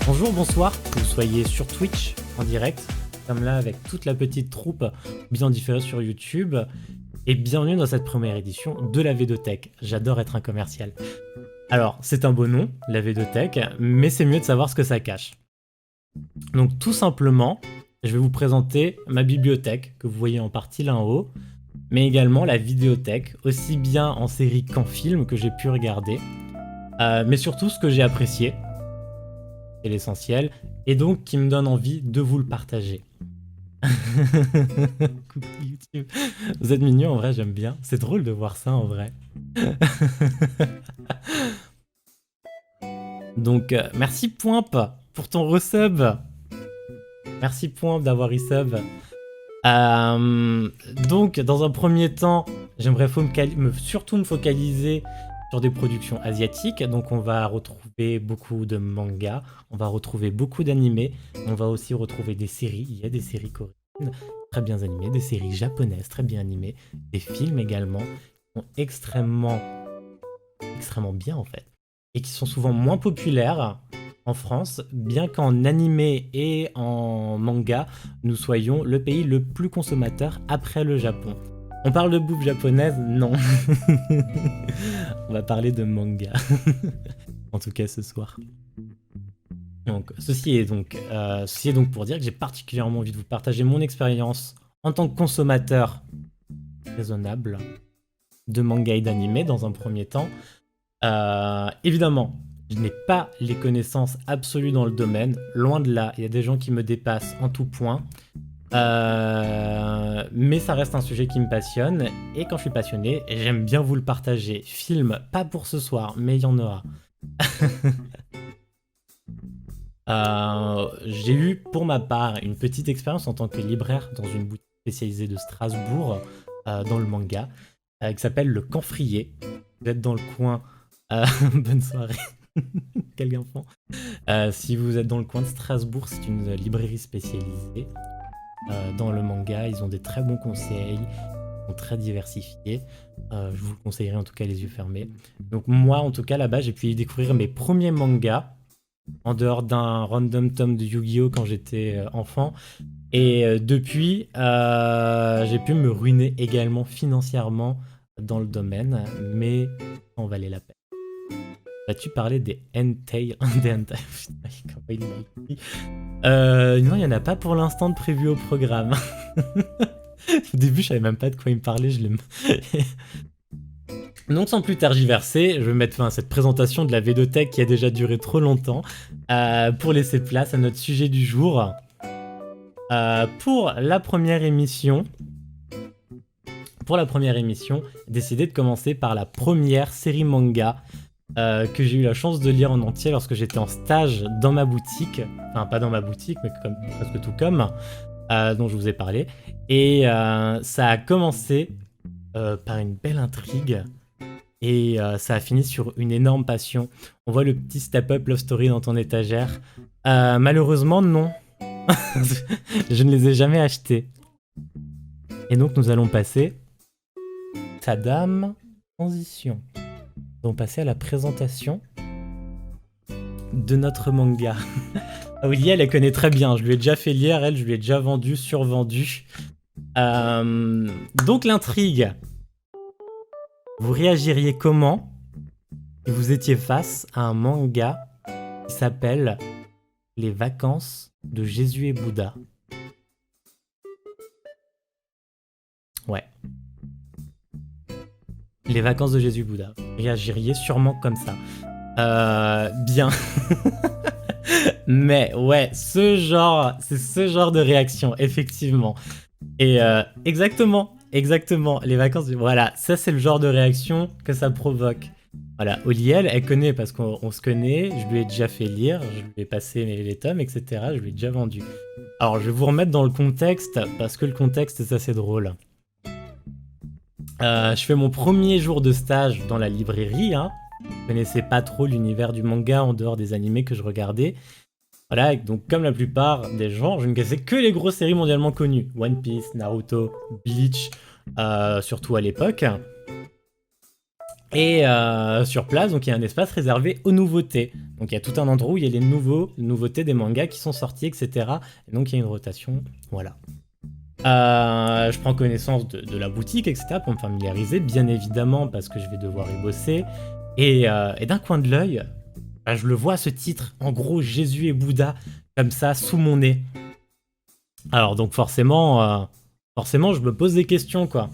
Bonjour, bonsoir, que vous soyez sur Twitch en direct, comme là avec toute la petite troupe bien différée sur YouTube, et bienvenue dans cette première édition de la Védothèque. J'adore être un commercial. Alors, c'est un beau nom, la Védothèque, mais c'est mieux de savoir ce que ça cache. Donc tout simplement, je vais vous présenter ma bibliothèque, que vous voyez en partie là en haut, mais également la vidéothèque, aussi bien en série qu'en film que j'ai pu regarder, mais surtout ce que j'ai apprécié, c'est l'essentiel, et donc qui me donne envie de vous le partager. Coucou YouTube. Vous êtes mignons, en vrai, j'aime bien. C'est drôle de voir ça, en vrai. Donc, merci Poimp pour ton resub. Merci Poimp d'avoir resub. Donc, dans un premier temps, j'aimerais surtout me focaliser sur des productions asiatiques. Donc, on va retrouver beaucoup de mangas, on va retrouver beaucoup d'animés, on va aussi retrouver des séries. Il y a des séries coréennes très bien animées, des séries japonaises très bien animées, des films également qui sont extrêmement bien en fait, et qui sont souvent moins populaires en France, bien qu'en animé et en manga, nous soyons le pays le plus consommateur après le Japon. On parle de bouffe japonaise? Non. On va parler de manga. En tout cas ce soir. Donc, ceci est donc pour dire que j'ai particulièrement envie de vous partager mon expérience en tant que consommateur raisonnable de manga et d'anime dans un premier temps. Évidemment, je n'ai pas les connaissances absolues dans le domaine, loin de là, il y a des gens qui me dépassent en tout point. Mais ça reste un sujet qui me passionne, et quand je suis passionné, j'aime bien vous le partager. Film, pas pour ce soir, mais il y en aura. J'ai eu pour ma part une petite expérience en tant que libraire dans une boutique spécialisée de Strasbourg dans le manga qui s'appelle le Camphrier. Vous êtes dans le coin, bonne soirée. Quel enfant. Si vous êtes dans le coin de Strasbourg, c'est une librairie spécialisée dans le manga. Ils ont des très bons conseils, ils sont très diversifiés. Je vous le conseillerais en tout cas les yeux fermés. Donc moi en tout cas là-bas j'ai pu y découvrir mes premiers mangas en dehors d'un random tome de Yu-Gi-Oh quand j'étais enfant, et depuis j'ai pu me ruiner également financièrement dans le domaine, mais ça en valait la peine. Vas-tu parler des hentai? Non, il n'y en a pas pour l'instant de prévu au programme. Au début, je savais même pas de quoi il me parlait. Donc, sans plus tergiverser, je vais mettre fin à cette présentation de la Védothèque qui a déjà duré trop longtemps pour laisser place à notre sujet du jour. Pour la première émission, décidé de commencer par la première série manga que j'ai eu la chance de lire en entier lorsque j'étais en stage dans ma boutique, enfin pas dans ma boutique mais comme, presque tout comme, dont je vous ai parlé, et ça a commencé par une belle intrigue et ça a fini sur une énorme passion. On voit le petit step-up love story dans ton étagère. Malheureusement non, je ne les ai jamais achetés. Et donc nous allons passer, tadam, transition. Nous allons passer à la présentation de notre manga. Willy, elle connaît très bien. Je lui ai déjà fait lire, je lui ai déjà vendu, survendu. Donc l'intrigue. Vous réagiriez comment si vous étiez face à un manga qui s'appelle Les vacances de Jésus et Bouddha? Ouais. Les vacances de Jésus Bouddha. Réagiriez sûrement comme ça. Bien. Mais ouais, c'est ce genre de réaction, effectivement. Et exactement. Les vacances, voilà, ça c'est le genre de réaction que ça provoque. Voilà, Oliel, elle connaît parce qu'on se connaît, je lui ai déjà fait lire, je lui ai passé les tomes, etc. Je lui ai déjà vendu. Alors, je vais vous remettre dans le contexte, parce que le contexte est assez drôle. Je fais mon premier jour de stage dans la librairie, hein. Je connaissais pas trop l'univers du manga en dehors des animés que je regardais. Voilà, et donc comme la plupart des gens, je ne connaissais que les grosses séries mondialement connues. One Piece, Naruto, Bleach, surtout à l'époque. Et sur place, donc il y a un espace réservé aux nouveautés. Donc il y a tout un endroit où il y a les nouveautés des mangas qui sont sortis, etc. Et donc il y a une rotation, voilà. Je prends connaissance de la boutique, etc. pour me familiariser, bien évidemment, parce que je vais devoir y bosser. Et d'un coin de l'œil, je le vois ce titre, en gros Jésus et Bouddha, comme ça, sous mon nez. Alors donc forcément, je me pose des questions, quoi.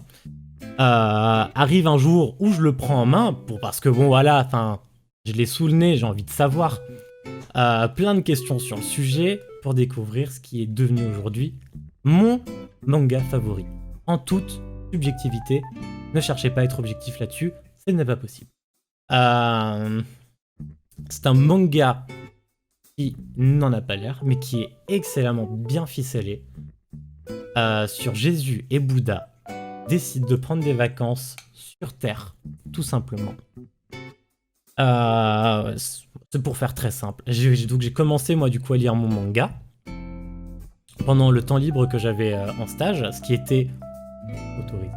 Arrive un jour où je le prends en main, parce que bon voilà, enfin, je l'ai sous le nez, j'ai envie de savoir. Plein de questions sur le sujet pour découvrir ce qui est devenu aujourd'hui mon manga favori. En toute subjectivité, ne cherchez pas à être objectif là-dessus, ce n'est pas possible. C'est un manga qui n'en a pas l'air, mais qui est excellemment bien ficelé. Sur Jésus et Bouddha décident de prendre des vacances sur Terre, tout simplement. C'est pour faire très simple. Donc j'ai commencé moi du coup à lire mon manga pendant le temps libre que j'avais en stage, ce qui était autorisé.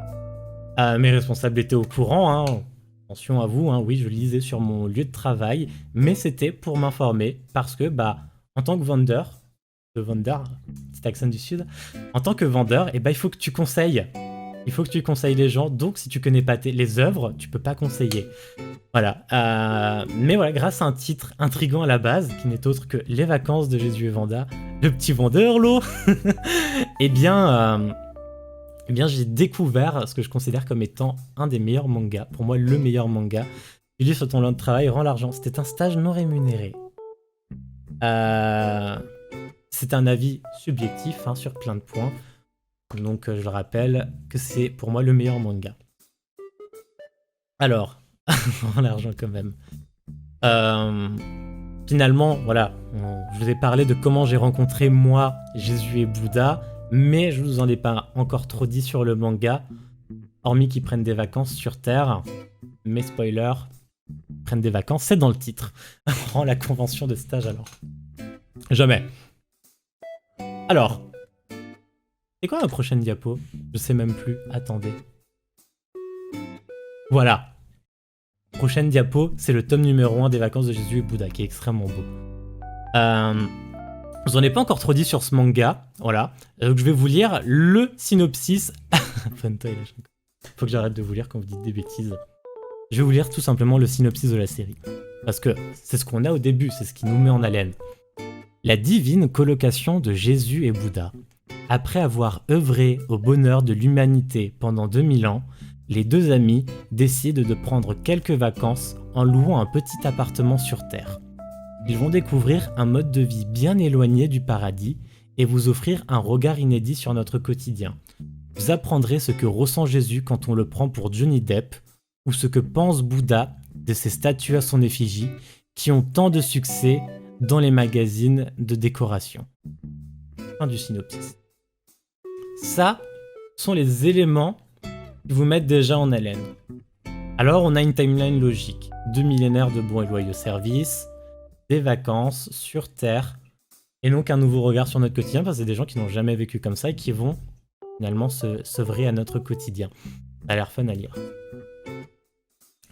Mes responsables étaient au courant, hein. Attention à vous, hein, oui, je lisais sur mon lieu de travail, mais c'était pour m'informer parce que, en tant que vendeur, petit accent du sud, en tant que vendeur, il faut que tu conseilles. Il faut que tu conseilles les gens, donc si tu connais pas les œuvres, tu peux pas conseiller. Voilà. Mais voilà, grâce à un titre intriguant à la base, qui n'est autre que Les vacances de Jésus et Vanda, le petit vendeur, l'eau, eh bien, j'ai découvert ce que je considère comme étant un des meilleurs mangas. Pour moi, le meilleur manga. Tu lis sur ton lieu de travail, rend l'argent. C'était un stage non rémunéré. C'est un avis subjectif hein, sur plein de points. Donc, je le rappelle que c'est pour moi le meilleur manga. Alors, rend l'argent quand même. Finalement, voilà, je vous ai parlé de comment j'ai rencontré moi, Jésus et Bouddha. Mais je vous en ai pas encore trop dit sur le manga, hormis qu'ils prennent des vacances sur Terre. Mais spoiler, ils prennent des vacances, c'est dans le titre. Rend la convention de stage alors. Jamais. Alors, c'est quoi la prochaine diapo? Je sais même plus, attendez. Voilà. Prochaine diapo, c'est le tome numéro 1 des vacances de Jésus et Bouddha, qui est extrêmement beau. Je vous en ai pas encore trop dit sur ce manga, voilà. Donc je vais vous lire le synopsis. Faut que j'arrête de vous lire quand vous dites des bêtises. Je vais vous lire tout simplement le synopsis de la série. Parce que c'est ce qu'on a au début, c'est ce qui nous met en haleine. La divine colocation de Jésus et Bouddha. Après avoir œuvré au bonheur de l'humanité pendant 2000 ans, les deux amis décident de prendre quelques vacances en louant un petit appartement sur Terre. Ils vont découvrir un mode de vie bien éloigné du paradis et vous offrir un regard inédit sur notre quotidien. Vous apprendrez ce que ressent Jésus quand on le prend pour Johnny Depp ou ce que pense Bouddha de ces statues à son effigie qui ont tant de succès dans les magazines de décoration. Fin du synopsis. Ça sont les éléments qui vous mettent déjà en haleine. Alors on a une timeline logique. 2 millénaires de bons et loyaux services, des vacances sur Terre, et donc un nouveau regard sur notre quotidien, parce que c'est des gens qui n'ont jamais vécu comme ça et qui vont finalement s'œuvrer à notre quotidien. Ça a l'air fun à lire.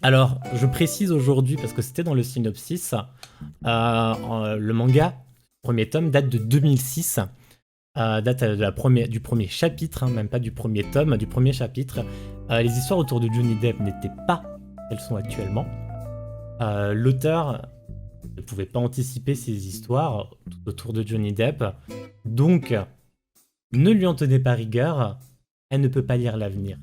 Alors, je précise aujourd'hui, parce que c'était dans le synopsis, le manga, premier tome, date de 2006, date du premier chapitre, hein, même pas du premier tome, du premier chapitre. Les histoires autour de Johnny Depp n'étaient pas elles sont actuellement. L'auteur ne pouvait pas anticiper ces histoires tout autour de Johnny Depp, donc ne lui en tenez pas rigueur, elle ne peut pas lire l'avenir.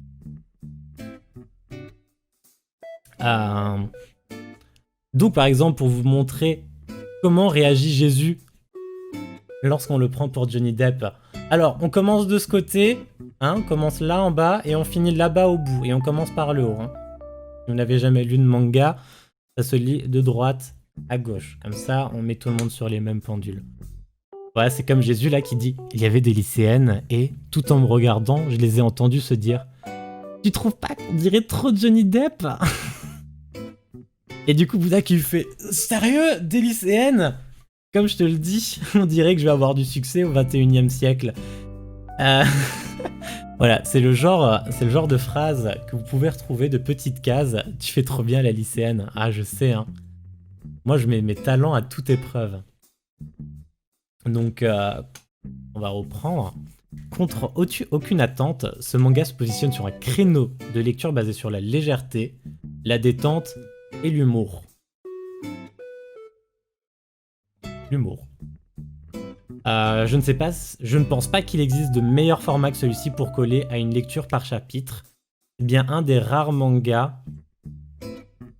Donc par exemple, pour vous montrer comment réagit Jésus lorsqu'on le prend pour Johnny Depp. Alors, on commence de ce côté, hein, on commence là en bas et on finit là-bas au bout, et on commence par le haut. Hein. Si vous n'avez jamais lu de manga, ça se lit de droite à gauche. Comme ça, on met tout le monde sur les mêmes pendules. Voilà, c'est comme Jésus là qui dit « Il y avait des lycéennes et, tout en me regardant, je les ai entendues se dire « Tu trouves pas qu'on dirait trop Johnny Depp ?» Et du coup, Bouddha qui lui fait « Sérieux, des lycéennes ?» comme je te le dis, on dirait que je vais avoir du succès au 21e siècle. Euh, Voilà, c'est le genre de phrase que vous pouvez retrouver de petites cases. Tu fais trop bien la lycéenne. Ah, je sais, hein. Moi, je mets mes talents à toute épreuve. Donc, on va reprendre. Contre aucune attente, ce manga se positionne sur un créneau de lecture basé sur la légèreté, la détente et l'humour. L'humour. Je ne pense pas qu'il existe de meilleur format que celui-ci pour coller à une lecture par chapitre. C'est bien un des rares mangas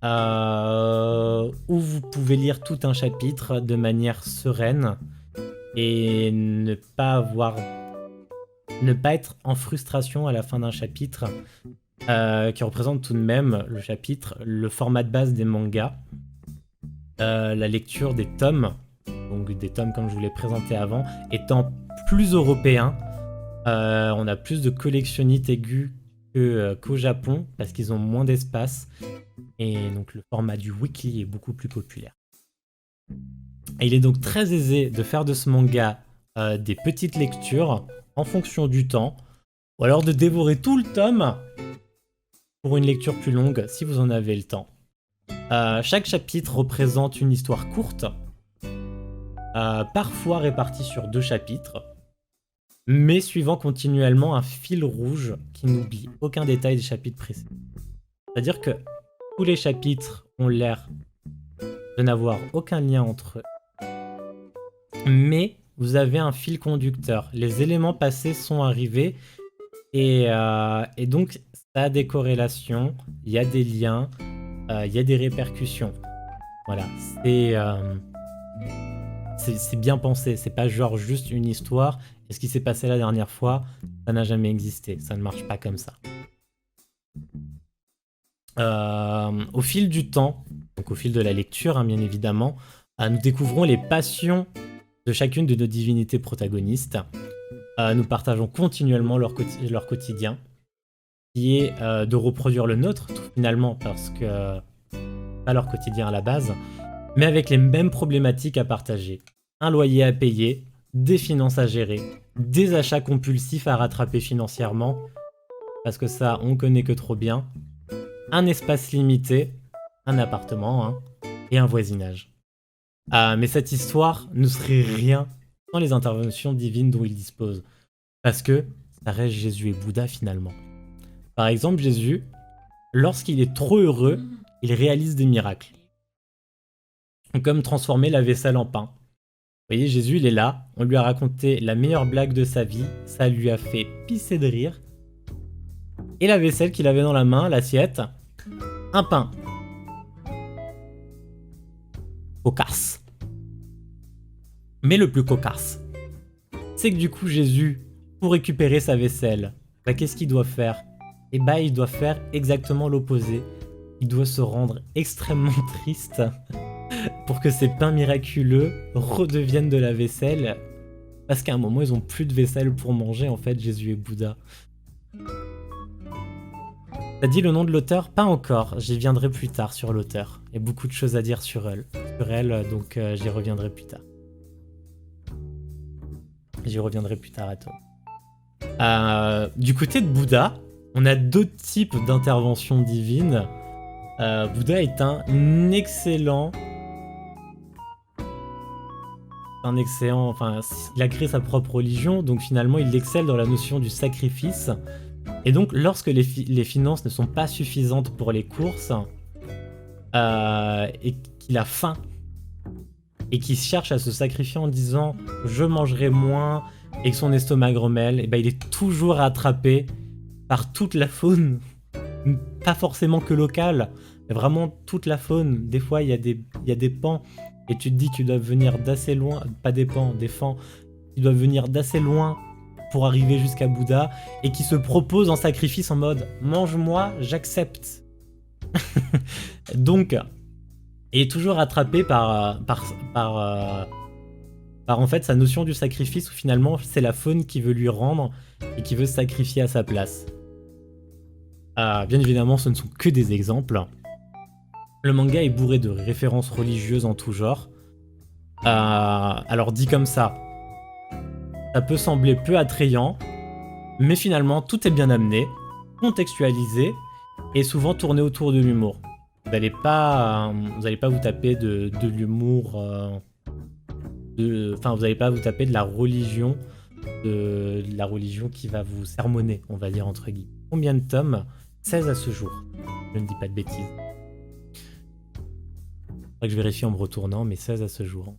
où vous pouvez lire tout un chapitre de manière sereine et ne pas être en frustration à la fin d'un chapitre, qui représente tout de même le chapitre, le format de base des mangas, la lecture des tomes. Donc des tomes comme je vous l'ai présenté avant, étant plus européens, on a plus de collectionnites aigus qu'au Japon, parce qu'ils ont moins d'espace, et donc le format du weekly est beaucoup plus populaire. Et il est donc très aisé de faire de ce manga des petites lectures en fonction du temps, ou alors de dévorer tout le tome pour une lecture plus longue si vous en avez le temps. Chaque chapitre représente une histoire courte, parfois répartie sur 2 chapitres, mais suivant continuellement un fil rouge qui n'oublie aucun détail des chapitres précédents. C'est-à-dire que tous les chapitres ont l'air de n'avoir aucun lien entre eux, mais vous avez un fil conducteur. Les éléments passés sont arrivés, et donc ça a des corrélations, il y a des liens, il y a des répercussions. Voilà, c'est bien pensé, c'est pas genre juste une histoire, et ce qui s'est passé la dernière fois, ça n'a jamais existé, ça ne marche pas comme ça. Au fil du temps, donc au fil de la lecture, hein, bien évidemment, nous découvrons les passions de chacune de nos divinités protagonistes. Nous partageons continuellement leur quotidien, qui est de reproduire le nôtre, tout finalement, parce que pas leur quotidien à la base, mais avec les mêmes problématiques à partager. Un loyer à payer, des finances à gérer, des achats compulsifs à rattraper financièrement, parce que ça, on connaît que trop bien, un espace limité, un appartement, hein, et un voisinage. Mais cette histoire ne serait rien sans les interventions divines dont il dispose, parce que ça reste Jésus et Bouddha finalement. Par exemple, Jésus, lorsqu'il est trop heureux, il réalise des miracles. Comme transformer la vaisselle en pain. Vous voyez, Jésus, il est là, on lui a raconté la meilleure blague de sa vie, ça lui a fait pisser de rire. Et la vaisselle qu'il avait dans la main, l'assiette, un pain. Cocasse. Mais le plus cocasse, c'est que du coup, Jésus, pour récupérer sa vaisselle, qu'est-ce qu'il doit faire? Et il doit faire exactement l'opposé. Il doit se rendre extrêmement triste pour que ces pains miraculeux redeviennent de la vaisselle. Parce qu'à un moment, ils ont plus de vaisselle pour manger, en fait, Jésus et Bouddha. T'as dit le nom de l'auteur? Pas encore, j'y viendrai plus tard sur l'auteur. Il y a beaucoup de choses à dire sur elle, donc j'y reviendrai plus tard. J'y reviendrai plus tard à toi. Du côté de Bouddha, on a 2 types d'interventions divines. Bouddha est un excellent... Enfin, il a créé sa propre religion, donc finalement il excelle dans la notion du sacrifice. Et donc lorsque les finances ne sont pas suffisantes pour les courses, et qu'il a faim, et qu'il cherche à se sacrifier en disant « je mangerai moins », et que son estomac grommelle, et il est toujours rattrapé par toute la faune, pas forcément que locale, mais vraiment toute la faune. Des fois, il y a des pans, et tu te dis qu'ils doivent venir d'assez loin, pas des pans, des fans, ils doivent venir d'assez loin pour arriver jusqu'à Bouddha, et qui se propose en sacrifice en mode « mange-moi, j'accepte ». Donc, il est toujours rattrapé par en fait sa notion du sacrifice, où finalement c'est la faune qui veut lui rendre et qui veut se sacrifier à sa place. Bien évidemment, ce ne sont que des exemples. Le manga est bourré de références religieuses en tout genre. Alors dit comme ça peut sembler peu attrayant, mais finalement tout est bien amené, contextualisé et souvent tourné autour de l'humour. Vous n'allez pas vous taper de l'humour, enfin vous n'allez pas vous taper de la religion qui va vous sermonner, on va dire entre guillemets. Combien de tomes? 16 à ce jour. Je ne dis pas de bêtises. Faudrait que je vérifie en me retournant, mais 16 à ce jour.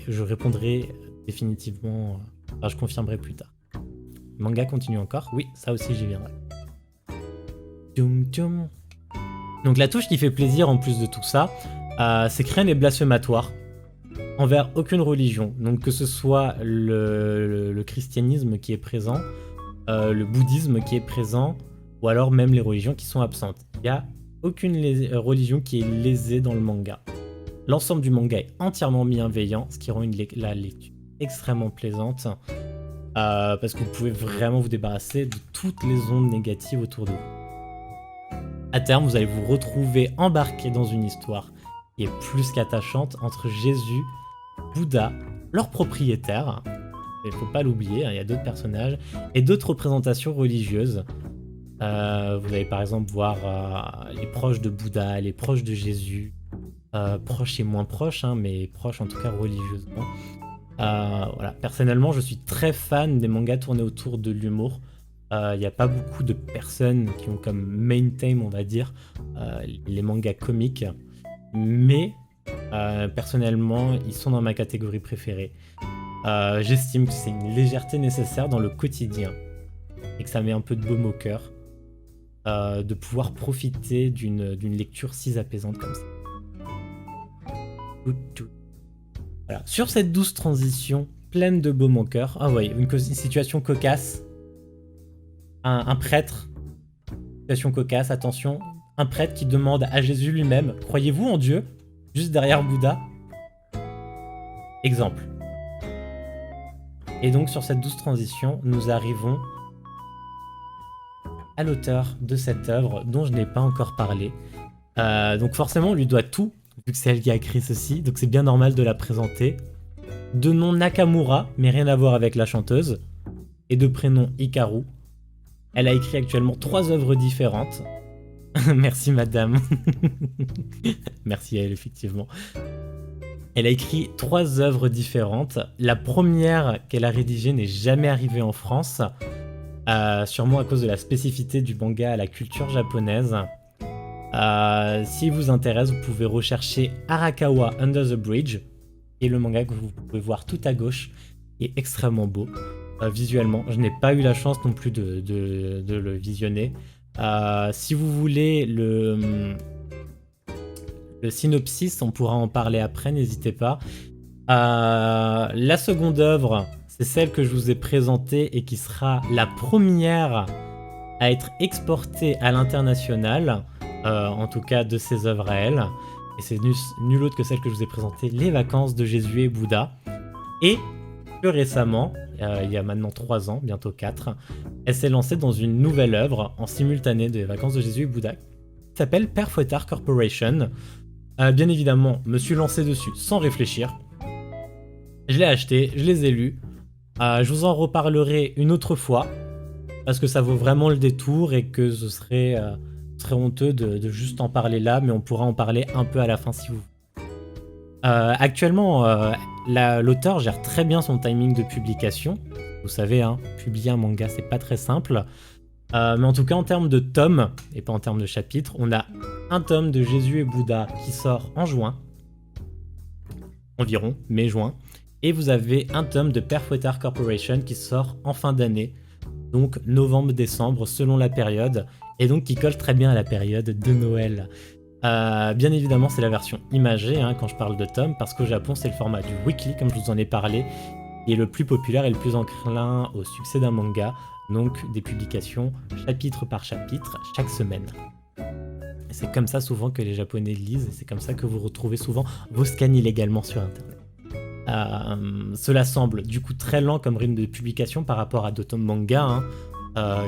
Je répondrai définitivement. Enfin, je confirmerai plus tard. Le manga continue encore? Oui, ça aussi j'y viendrai. Donc la touche qui fait plaisir en plus de tout ça, c'est que rien n'est blasphématoire envers aucune religion. Donc que ce soit le christianisme qui est présent, le bouddhisme qui est présent, ou alors même les religions qui sont absentes. Il n'y a aucune religion qui est lésée dans le manga. L'ensemble du manga est entièrement bienveillant, ce qui rend la lecture extrêmement plaisante, parce que vous pouvez vraiment vous débarrasser de toutes les ondes négatives autour de vous. À terme, vous allez vous retrouver embarqué dans une histoire qui est plus qu'attachante entre Jésus, Bouddha, leur propriétaire, il ne faut pas l'oublier, il y a d'autres personnages, et d'autres représentations religieuses. Vous allez par exemple voir les proches de Bouddha, les proches de Jésus, proches et moins proches, mais proches en tout cas religieusement. Voilà. Personnellement, je suis très fan des mangas tournés autour de l'humour. Il n'y a pas beaucoup de personnes qui ont comme main theme, on va dire, les mangas comiques, mais personnellement, ils sont dans ma catégorie préférée. J'estime que c'est une légèreté nécessaire dans le quotidien et que ça met un peu de baume au cœur de pouvoir profiter d'une lecture si apaisante comme ça. Voilà. Sur cette douce transition pleine de baume au cœur, une situation cocasse. Un prêtre, situation cocasse, attention, un prêtre qui demande à Jésus lui-même, croyez-vous en Dieu? Juste derrière Bouddha. Exemple. Et donc sur cette douce transition, nous arrivons à l'auteur de cette œuvre dont je n'ai pas encore parlé. Donc forcément on lui doit tout, vu que c'est elle qui a écrit ceci, donc c'est bien normal de la présenter. De nom Nakamura, mais rien à voir avec la chanteuse, et de prénom Hikaru. Elle a écrit actuellement 3 œuvres différentes. Merci madame. Merci à elle, effectivement. Elle a écrit 3 œuvres différentes. La première qu'elle a rédigée n'est jamais arrivée en France, sûrement à cause de la spécificité du manga à la culture japonaise. Si vous intéresse, vous pouvez rechercher Arakawa Under the Bridge, qui est le manga que vous pouvez voir tout à gauche, qui est extrêmement beau. Visuellement, je n'ai pas eu la chance non plus de le visionner. Si vous voulez le synopsis, on pourra en parler après, n'hésitez pas. La seconde œuvre, c'est celle que je vous ai présentée et qui sera la première à être exportée à l'international, en tout cas de ses œuvres à elle. Et c'est nul autre que celle que je vous ai présentée, Les Vacances de Jésus et Bouddha. Et plus récemment, il y a maintenant 3 ans, bientôt 4, elle s'est lancée dans une nouvelle œuvre en simultané des Vacances de Jésus et Bouddha, qui s'appelle Père Fouettard Corporation. Bien évidemment, me suis lancé dessus sans réfléchir. Je l'ai acheté, je les ai lus. Je vous en reparlerai une autre fois, parce que ça vaut vraiment le détour et que ce serait honteux de juste en parler là, mais on pourra en parler un peu à la fin si vous voulez. Actuellement, l'auteur gère très bien son timing de publication. Vous savez, publier un manga, c'est pas très simple. Mais en tout cas, en termes de tomes, et pas en termes de chapitres, on a un tome de Jésus et Bouddha qui sort en juin, environ, mai-juin, et vous avez un tome de Père Fouettard Corporation qui sort en fin d'année, donc novembre-décembre, selon la période, et donc qui colle très bien à la période de Noël. Bien évidemment, c'est la version imagée quand je parle de tome, parce qu'au Japon, c'est le format du weekly, comme je vous en ai parlé, qui est le plus populaire et le plus enclin au succès d'un manga, donc des publications chapitre par chapitre chaque semaine. Et c'est comme ça souvent que les Japonais lisent, et c'est comme ça que vous retrouvez souvent vos scans illégalement sur Internet. Cela semble du coup très lent comme rythme de publication par rapport à d'autres mangas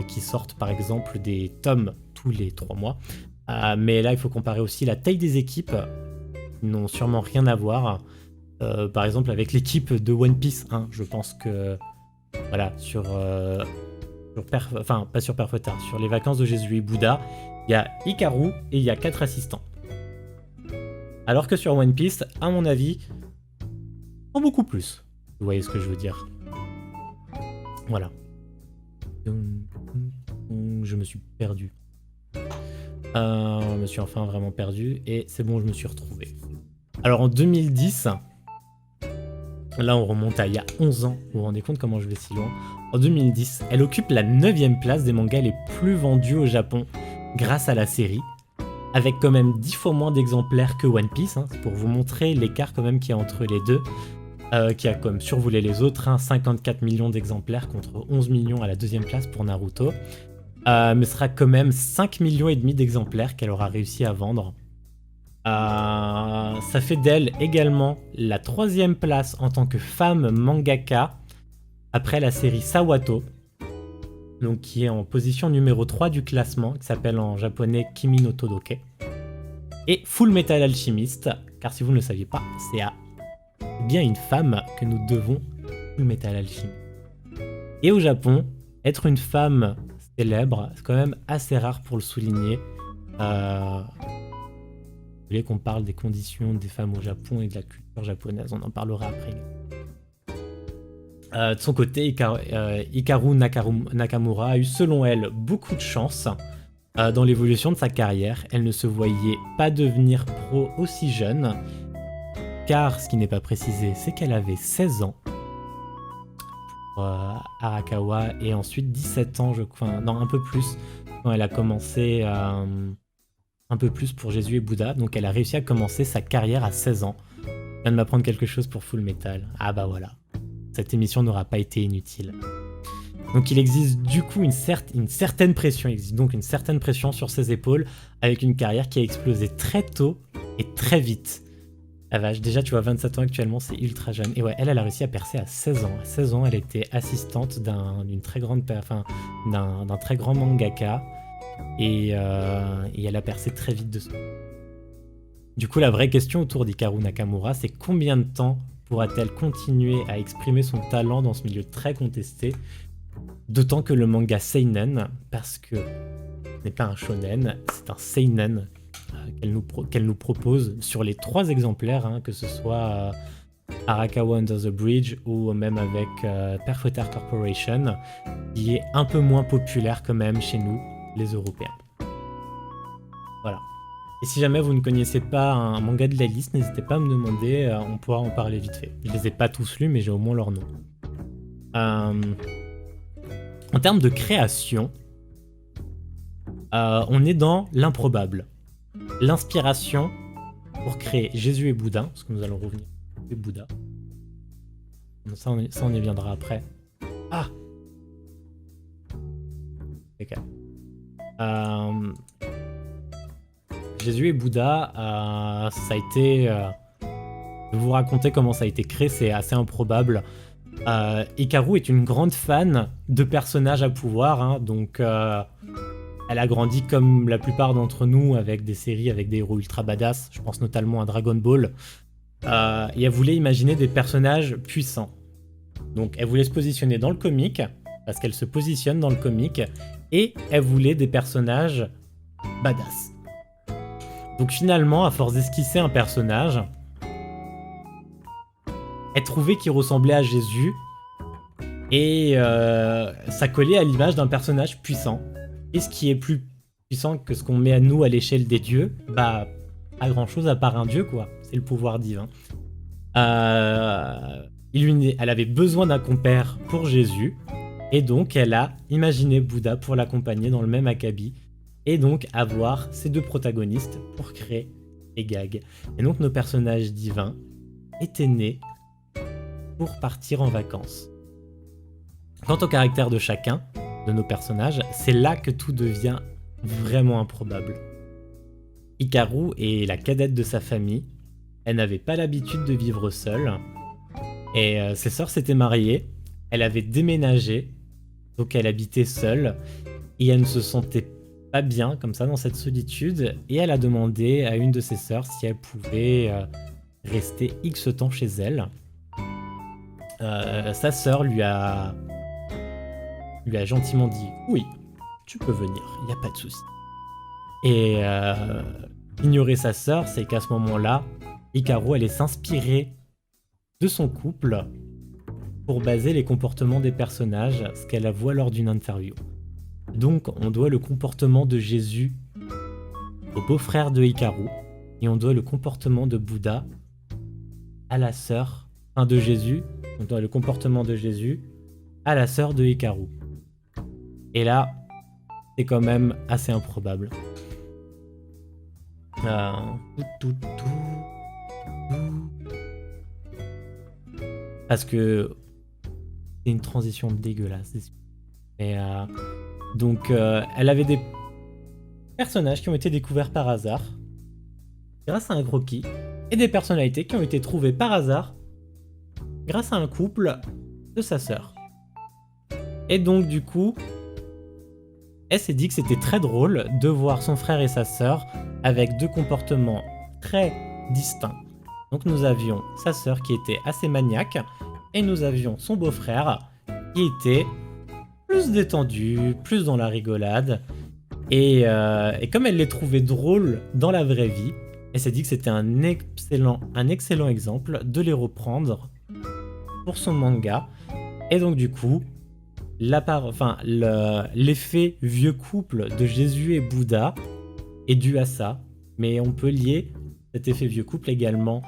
qui sortent par exemple des tomes tous les 3 mois. Mais là, il faut comparer aussi la taille des équipes, qui n'ont sûrement rien à voir. Par exemple avec l'équipe de One Piece, hein, je pense que voilà, enfin pas sur Perfotar, sur les vacances de Jésus et Bouddha, il y a Hikaru et il y a 4 assistants. Alors que sur One Piece, à mon avis, en beaucoup plus. Vous voyez ce que je veux dire. Voilà. Je me suis perdu. Je me suis enfin vraiment perdu et c'est bon, je me suis retrouvé. Alors en 2010, là on remonte à il y a 11 ans, vous vous rendez compte comment je vais si loin. En 2010, elle occupe la 9ème place des mangas les plus vendus au Japon grâce à la série, avec quand même 10 fois moins d'exemplaires que One Piece, hein, pour vous montrer l'écart quand même qu'il y a entre les deux, qui a comme survolé les autres, hein, 54 millions d'exemplaires contre 11 millions à la 2ème place pour Naruto. Mais ce sera quand même 5 millions et demi d'exemplaires qu'elle aura réussi à vendre. Ça fait d'elle également la 3ème place en tant que femme mangaka après la série Sawato, donc qui est en position numéro 3 du classement, qui s'appelle en japonais Kimi no Todoke. Et Full Metal Alchemist, car si vous ne le saviez pas, c'est à bien une femme que nous devons Full Metal Alchemist. Et au Japon, être une femme célèbre, c'est quand même assez rare pour le souligner. Vous voulez qu'on parle des conditions des femmes au Japon et de la culture japonaise, on en parlera après. De son côté, Hikaru Nakamura a eu, selon elle, beaucoup de chance dans l'évolution de sa carrière. Elle ne se voyait pas devenir pro aussi jeune, car ce qui n'est pas précisé, c'est qu'elle avait 16 ans pour Arakawa, et ensuite 17 ans, non, un peu plus, quand elle a commencé un peu plus pour Jésus et Bouddha. Donc elle a réussi à commencer sa carrière à 16 ans. Je viens de m'apprendre quelque chose pour Full Metal. Ah bah voilà. Cette émission n'aura pas été inutile. Donc il existe du coup une certaine pression, il existe donc une certaine pression sur ses épaules, avec une carrière qui a explosé très tôt et très vite. La vache, déjà tu vois, 27 ans actuellement, c'est ultra jeune. Et ouais, elle a réussi à percer à 16 ans. À 16 ans, elle était assistante d'un très grand mangaka, et elle a percé très vite dessus. Du coup, la vraie question autour d'Hikaru Nakamura, c'est combien de temps pourra-t-elle continuer à exprimer son talent dans ce milieu très contesté, d'autant que le manga seinen, parce que ce n'est pas un shonen, c'est un seinen qu'elle nous propose sur les 3 exemplaires, hein, que ce soit Arakawa Under the Bridge ou même avec Perfotar Corporation, qui est un peu moins populaire quand même chez nous, les Européens. Voilà. Et si jamais vous ne connaissez pas un manga de la liste, n'hésitez pas à me demander, on pourra en parler vite fait. Je les ai pas tous lus, mais j'ai au moins leur nom. En termes de création, on est dans l'improbable. L'inspiration pour créer Jésus et Bouddha, parce que nous allons revenir sur Bouddha. Ça, on y viendra après. Ah! Ok. Jésus et Bouddha, ça a été... je vais vous raconter comment ça a été créé, c'est assez improbable. Hikaru est une grande fan de personnages à pouvoir, hein, donc elle a grandi comme la plupart d'entre nous avec des séries avec des héros ultra badass, je pense notamment à Dragon Ball, et elle voulait imaginer des personnages puissants. Donc elle voulait se positionner dans le comic, parce qu'elle se positionne dans le comic, et elle voulait des personnages badass. Donc finalement, à force d'esquisser un personnage, elle trouvait qu'il ressemblait à Jésus, et ça collait à l'image d'un personnage puissant. Et ce qui est plus puissant que ce qu'on met à nous à l'échelle des dieux, bah, pas grand chose à part un dieu, quoi. C'est le pouvoir divin. Elle avait besoin d'un compère pour Jésus, et donc elle a imaginé Bouddha pour l'accompagner dans le même acabit, et donc avoir ces 2 protagonistes pour créer les gags. Et donc nos personnages divins étaient nés pour partir en vacances. Quant au caractère de chacun de nos personnages, c'est là que tout devient vraiment improbable. Hikaru est la cadette de sa famille, elle n'avait pas l'habitude de vivre seule, et ses sœurs s'étaient mariées, elle avait déménagé, donc elle habitait seule, et elle ne se sentait pas bien comme ça dans cette solitude, et elle a demandé à une de ses sœurs si elle pouvait rester X temps chez elle. Sa sœur lui a gentiment dit « Oui, tu peux venir, il n'y a pas de souci. » Et ignorer sa sœur, c'est qu'à ce moment-là, Hikaru allait s'inspirer de son couple pour baser les comportements des personnages, ce qu'elle avoue lors d'une interview. Donc, on doit le comportement de Jésus au beau-frère de Hikaru, et on doit le comportement de Bouddha à la sœur, enfin de Jésus, on doit le comportement de Jésus à la sœur de Hikaru. Et là, c'est quand même assez improbable. Parce que c'est une transition dégueulasse, c'est sûr. Et donc, elle avait des personnages qui ont été découverts par hasard, grâce à un croquis, et des personnalités qui ont été trouvées par hasard, grâce à un couple de sa sœur. Et donc, du coup, elle s'est dit que c'était très drôle de voir son frère et sa sœur avec deux comportements très distincts. Donc nous avions sa sœur qui était assez maniaque, et nous avions son beau-frère qui était plus détendu, plus dans la rigolade. Et comme elle les trouvait drôles dans la vraie vie, elle s'est dit que c'était un excellent exemple de les reprendre pour son manga. Et donc du coup, l'effet vieux couple de Jésus et Bouddha est dû à ça. Mais on peut lier cet effet vieux couple également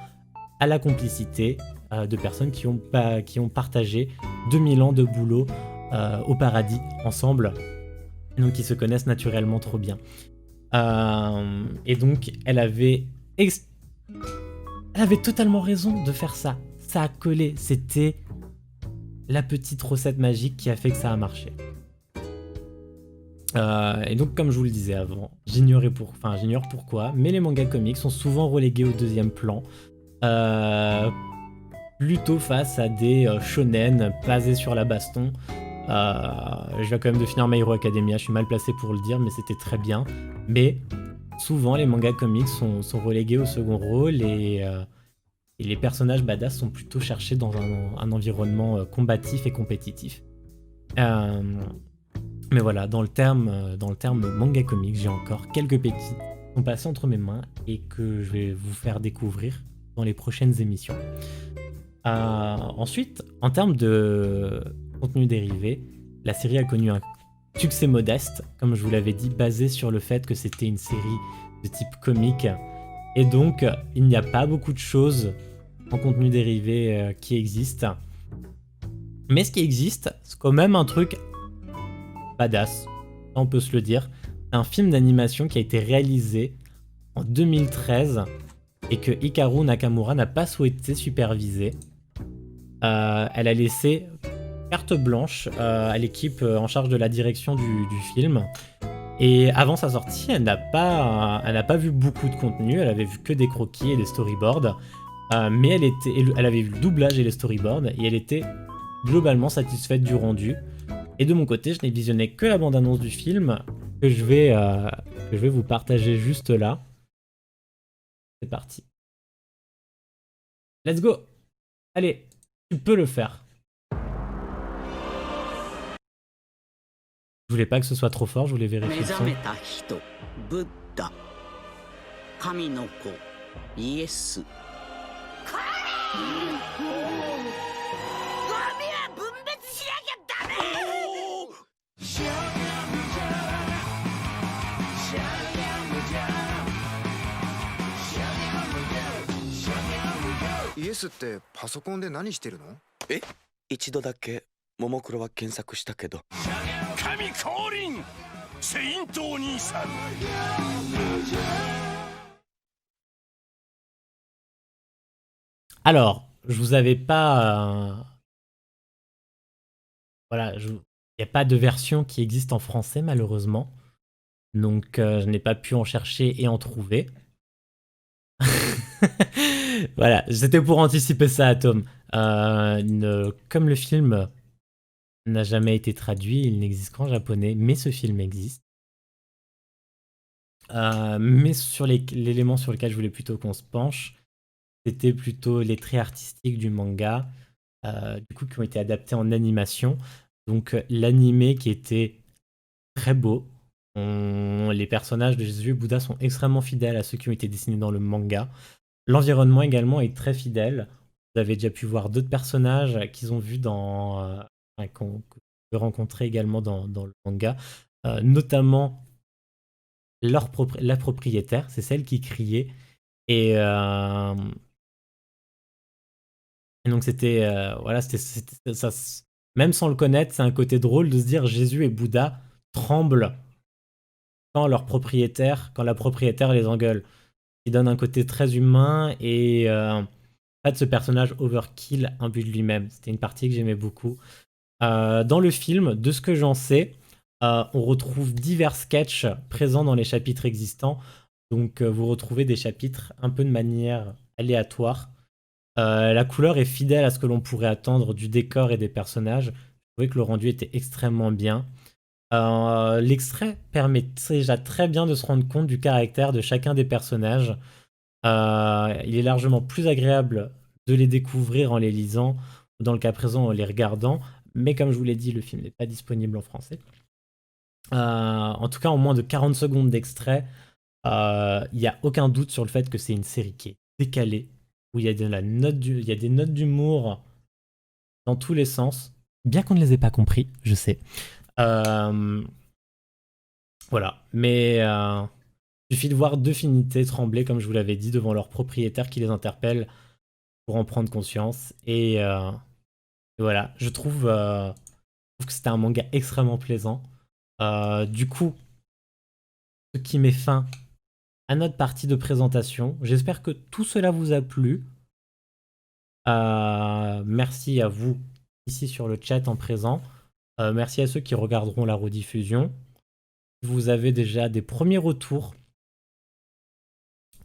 à la complicité de personnes qui ont partagé 2000 ans de boulot au paradis ensemble, donc qui se connaissent naturellement trop bien. Et donc elle avait totalement raison de faire ça. Ça a collé, c'était la petite recette magique qui a fait que ça a marché. Et donc comme je vous le disais avant, j'ignore pourquoi, mais les mangas comics sont souvent relégués au deuxième plan, plutôt face à des shonen basés sur la baston. Je viens quand même de finir My Hero Academia, je suis mal placé pour le dire, mais c'était très bien. Mais souvent les mangas comics sont relégués au second rôle, et les personnages badass sont plutôt cherchés dans un environnement combatif et compétitif. Mais voilà, dans le terme manga comics, j'ai encore quelques pépites qui sont passées entre mes mains et que je vais vous faire découvrir dans les prochaines émissions. Ensuite, en termes de contenu dérivé, la série a connu un succès modeste, comme je vous l'avais dit, basé sur le fait que c'était une série de type comique. Et donc, il n'y a pas beaucoup de choses en contenu dérivé qui existent. Mais ce qui existe, c'est quand même un truc badass, on peut se le dire. C'est un film d'animation qui a été réalisé en 2013 et que Hikaru Nakamura n'a pas souhaité superviser. Elle a laissé carte blanche à l'équipe en charge de la direction du film. Et avant sa sortie, elle n'a pas vu beaucoup de contenu, elle avait vu que des croquis et des storyboards. Mais elle avait vu le doublage et les storyboards, et elle était globalement satisfaite du rendu. Et de mon côté, je n'ai visionné que la bande-annonce du film, que je vais vous partager juste là. C'est parti. Let's go! Allez, tu peux le faire. Je voulais pas que ce soit trop fort, je voulais vérifier le son. Alors, je vous avais pas... Voilà, il n'y a pas de version qui existe en français malheureusement. Donc je n'ai pas pu en chercher et en trouver. Voilà, c'était pour anticiper ça, Atom. Comme le film n'a jamais été traduit, il n'existe qu'en japonais, mais ce film existe. Mais sur l'élément sur lequel je voulais plutôt qu'on se penche, c'était plutôt les traits artistiques du manga, du coup, qui ont été adaptés en animation. Donc, l'animé qui était très beau. Les personnages de Jésus et Bouddha sont extrêmement fidèles à ceux qui ont été dessinés dans le manga. L'environnement également est très fidèle. Vous avez déjà pu voir d'autres personnages qu'ils ont vus enfin, que vous pouvez rencontrer également dans le manga, notamment la propriétaire, c'est celle qui criait. Et, euh, et donc voilà, même sans le connaître, c'est un côté drôle de se dire Jésus et Bouddha tremblent quand la propriétaire les engueule. Il donne un côté très humain et en fait, ce personnage overkill un but de lui-même. C'était une partie que j'aimais beaucoup. Dans le film, de ce que j'en sais, on retrouve divers sketchs présents dans les chapitres existants. Donc, vous retrouvez des chapitres un peu de manière aléatoire. La couleur est fidèle à ce que l'on pourrait attendre du décor et des personnages. Je trouvais que le rendu était extrêmement bien. L'extrait permet déjà très bien de se rendre compte du caractère de chacun des personnages. Il est largement plus agréable de les découvrir en les lisant, ou dans le cas présent en les regardant, mais comme je vous l'ai dit, le film n'est pas disponible en français. En tout cas, en moins de 40 secondes d'extrait, il n'y a aucun doute sur le fait que c'est une série qui est décalée, où il y a il y a des notes d'humour dans tous les sens, bien qu'on ne les ait pas compris, je sais. Voilà, mais il suffit de voir deux finités trembler, comme je vous l'avais dit, devant leur propriétaire qui les interpelle pour en prendre conscience. Et voilà, je trouve que c'était un manga extrêmement plaisant. Du coup, ce qui met fin à notre partie de présentation. J'espère que tout cela vous a plu. Merci à vous ici sur le chat en présent. Merci à ceux qui regarderont la rediffusion. Vous avez déjà des premiers retours,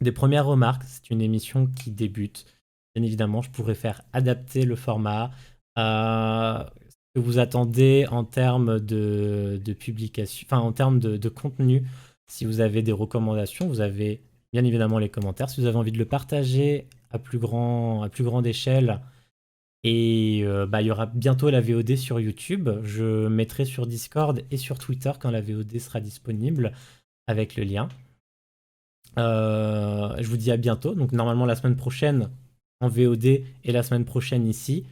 des premières remarques. C'est une émission qui débute. Bien évidemment, je pourrais faire adapter le format. Ce que vous attendez en termes de publication, enfin en termes de contenu. Si vous avez des recommandations, vous avez bien évidemment les commentaires. Si vous avez envie de le partager à plus grande échelle, et il y aura bientôt la VOD sur YouTube. Je mettrai sur Discord et sur Twitter quand la VOD sera disponible avec le lien. Je vous dis à bientôt. Donc normalement la semaine prochaine en VOD et la semaine prochaine ici.